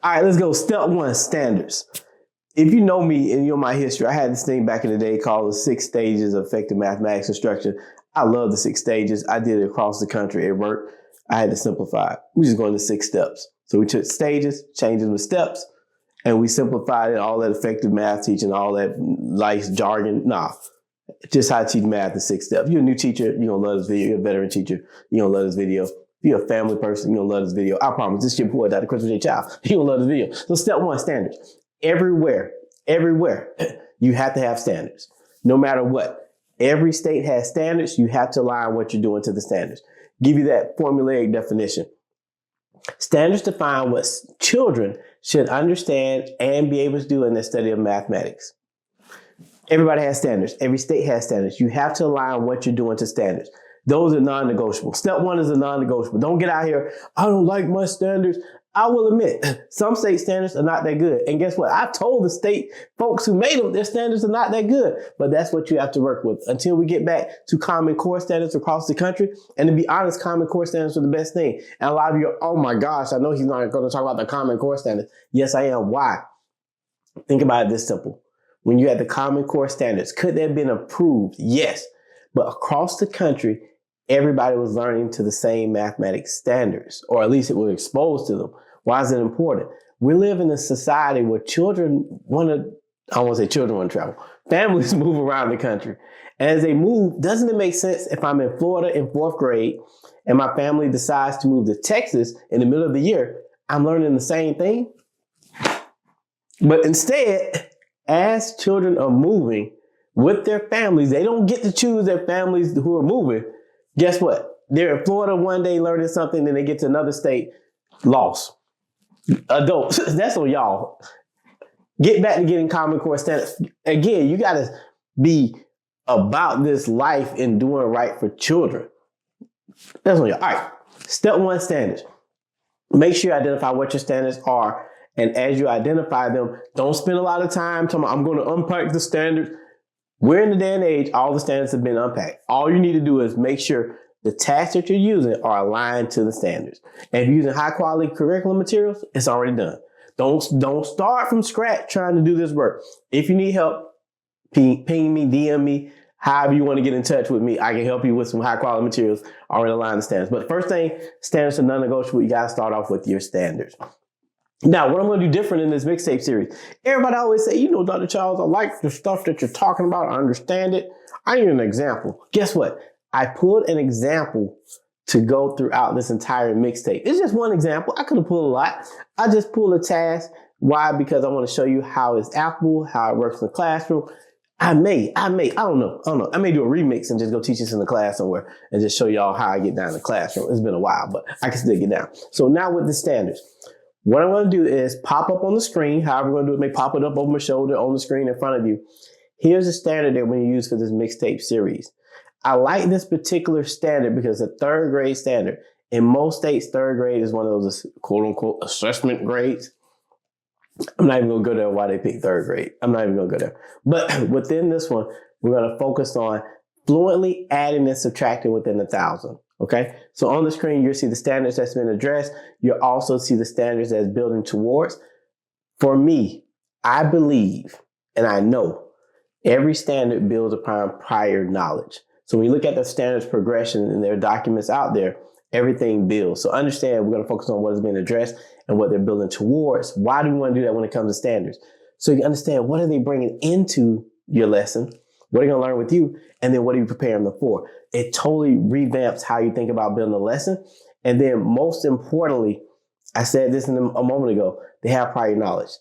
All right, let's go. Step one, standards. If you know me and you know my history, I had this thing back in the day called the 6 stages of effective mathematics instruction. I love the 6 stages. I did it across the country. It worked. I had to simplify it. We just go into 6 steps. So we took stages, changed them to steps, and we simplified it, all that effective math teaching, all that nice jargon. Nah, just how to teach math in 6 steps. You're a new teacher, you're going to love this video. You're a veteran teacher, you're going to love this video. If you're a family person, you're going to love this video. I promise, this is your boy, Dr. Christopher J. Child. You're going to love this video. So step one, standards. Everywhere, you have to have standards, no matter what. Every state has standards. You have to align what you're doing to the standards. Give you that formulaic definition. Standards define what children should understand and be able to do in their study of mathematics. Everybody has standards. Every state has standards. You have to align what you're doing to standards. Those are non-negotiable. Step one is a non-negotiable. Don't get out here, I don't like my standards. I will admit, some state standards are not that good. And guess what? I've told the state folks who made them, their standards are not that good. But that's what you have to work with until we get back to Common Core standards across the country. And to be honest, Common Core standards are the best thing. And a lot of you are, oh my gosh, I know he's not going to talk about the Common Core standards. Yes, I am. Why? Think about it this simple. When you had the Common Core standards, could they have been approved? Yes. But across the country, everybody was learning to the same mathematics standards, or at least it was exposed to them. Why is it important? We live in a society where children want to, I don't want to say children want to travel, families move around the country. And as they move, doesn't it make sense if I'm in Florida in 4th grade and my family decides to move to Texas in the middle of the year, I'm learning the same thing? But instead, as children are moving with their families, they don't get to choose their families who are moving. Guess what? They're in Florida one day learning something, then they get to another state, lost. Adults, that's on y'all. Get back to getting Common Core standards. Again, you got to be about this life and doing right for children. That's on y'all. All right. Step one, standards. Make sure you identify what your standards are. And as you identify them, don't spend a lot of time talking about, I'm going to unpack the standards. We're in the day and age, all the standards have been unpacked. All you need to do is make sure the tasks that you're using are aligned to the standards. And if you're using high quality curriculum materials, it's already done. Don't start from scratch trying to do this work. If you need help, ping me, DM me, however you want to get in touch with me. I can help you with some high quality materials already aligned to standards. But the first thing, standards are non-negotiable. You got to start off with your standards. Now, what I'm going to do different in this mixtape series, everybody always say, you know, Dr. Charles, I like the stuff that you're talking about. I understand it. I need an example. Guess what? I pulled an example to go throughout this entire mixtape. It's just one example. I could have pulled a lot. I just pulled a task. Why? Because I want to show you how it's applicable, how it works in the classroom. I don't know. I may do a remix and just go teach this in the class somewhere and just show y'all how I get down in the classroom. It's been a while, but I can still get down. So now with the standards, what I'm going to do is pop up on the screen. However we're going to do it, may pop it up over my shoulder on the screen in front of you. Here's a standard that we're going to use for this mixtape series. I like this particular standard because it's a 3rd grade standard. In most states, 3rd grade is one of those quote unquote assessment grades. I'm not even going to go there why they pick 3rd grade. I'm not even going to go there. But within this one, we're going to focus on fluently adding and subtracting within 1,000. Okay, so on the screen, you'll see the standards that's been addressed. You'll also see the standards that's building towards. For me, I believe and I know every standard builds upon prior knowledge. So when you look at the standards progression and there are documents out there, everything builds. So understand we're going to focus on what is being addressed and what they're building towards. Why do we want to do that when it comes to standards? So you understand what are they bringing into your lesson? What are you going to learn with you? And then what are you preparing them for? It totally revamps how you think about building a lesson. And then most importantly, I said this a moment ago, they have prior knowledge.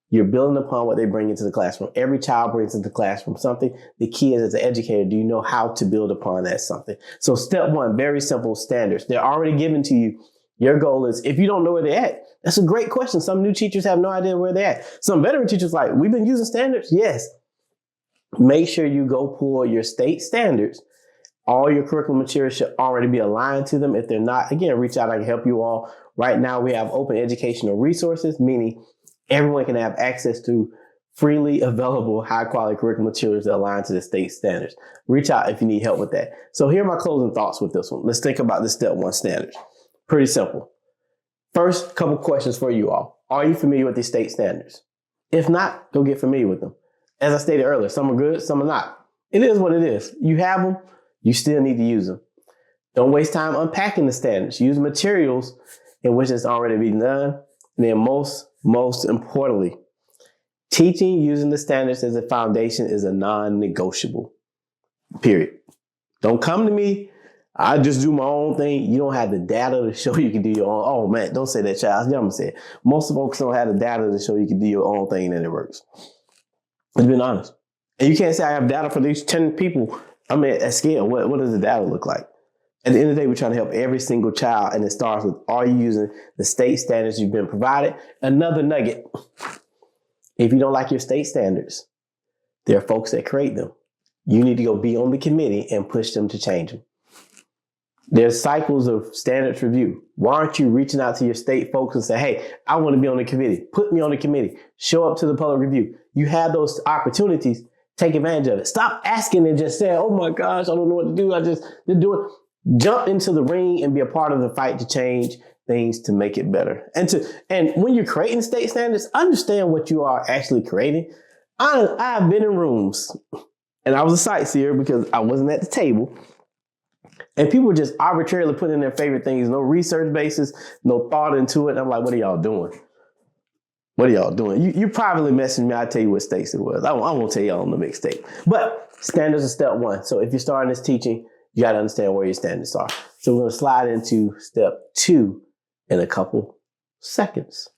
You're building upon what they bring into the classroom. Every child brings into the classroom something. The key is, as an educator, do you know how to build upon that something? So step one, very simple standards. They're already given to you. Your goal is, if you don't know where they're at, that's a great question. Some new teachers have no idea where they're at. Some veteran teachers like, we've been using standards. Yes. Make sure you go pull your state standards. All your curriculum materials should already be aligned to them. If they're not, again, reach out. I can help you all. Right now, we have open educational resources, meaning everyone can have access to freely available high quality curriculum materials that align to the state standards. Reach out if you need help with that. So here are my closing thoughts with this one. Let's think about this step one standards. Pretty simple. First, couple questions for you all. Are you familiar with the state standards? If not, go get familiar with them. As I stated earlier, some are good, some are not. It is what it is. You have them, you still need to use them. Don't waste time unpacking the standards. Use materials in which it's already been done. And then most importantly, teaching using the standards as a foundation is a non-negotiable. Period. Don't come to me. I just do my own thing. You don't have the data to show you can do your own. Oh man, don't say that, child. I'm saying most folks don't have the data to show you can do your own thing and it works. Let's be honest. And you can't say I have data for these 10 people. I mean, at scale, what does the data look like? At the end of the day, we're trying to help every single child, and it starts with, are you using the state standards you've been provided? Another nugget. If you don't like your state standards, there are folks that create them. You need to go be on the committee and push them to change them. There's cycles of standards review. Why aren't you reaching out to your state folks and say, hey, I want to be on the committee. Put me on the committee. Show up to the public review. You have those opportunities. Take advantage of it. Stop asking and just saying, oh my gosh, I don't know what to do. I just do it. Jump into the ring and be a part of the fight to change things to make it better. And when you're creating state standards, understand what you are actually creating. I've been in rooms and I was a sightseer because I wasn't at the table. And people just arbitrarily put in their favorite things, no research basis, no thought into it. And I'm like, what are y'all doing? What are y'all doing? You privately messaged me. I'll tell you what states it was. I won't tell y'all on the mixtape. But standards are step one. So if you're starting this teaching, you got to understand where your standards are. So we're going to slide into step 2 in a couple seconds.